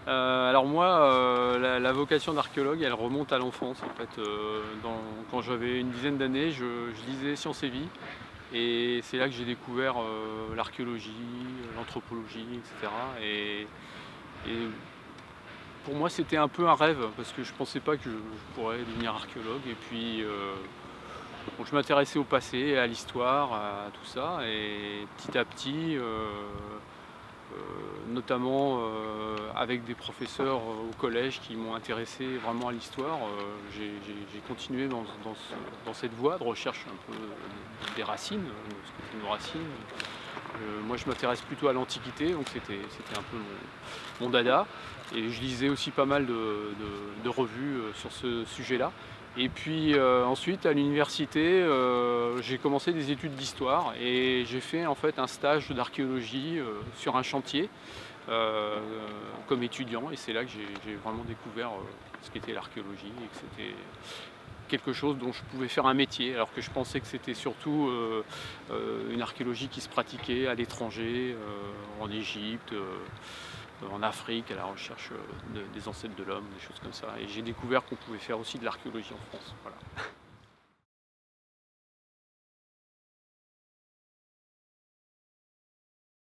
Alors moi, la vocation d'archéologue, elle remonte à l'enfance en fait. Quand j'avais une dizaine d'années, je lisais Sciences et Vie et c'est là que j'ai découvert l'archéologie, l'anthropologie, et cetera. Et pour moi, c'était un peu un rêve parce que je pensais pas que je pourrais devenir archéologue. Et puis, donc je m'intéressais au passé, à l'histoire, à tout ça. Et petit à petit, notamment avec des professeurs au collège qui m'ont intéressé vraiment à l'histoire. J'ai continué dans cette voie de recherche un peu des racines, ce que sont nos racines. Moi je m'intéresse plutôt à l'Antiquité, donc c'était un peu mon dada. Et je lisais aussi pas mal de revues sur ce sujet-là. Et puis ensuite à l'université, j'ai commencé des études d'histoire et j'ai fait en fait un stage d'archéologie sur un chantier euh, comme étudiant, et c'est là que j'ai vraiment découvert ce qu'était l'archéologie et que c'était quelque chose dont je pouvais faire un métier, alors que je pensais que c'était surtout une archéologie qui se pratiquait à l'étranger, en Égypte, en Afrique, à la recherche des ancêtres de l'homme, des choses comme ça. Et j'ai découvert qu'on pouvait faire aussi de l'archéologie en France. Voilà.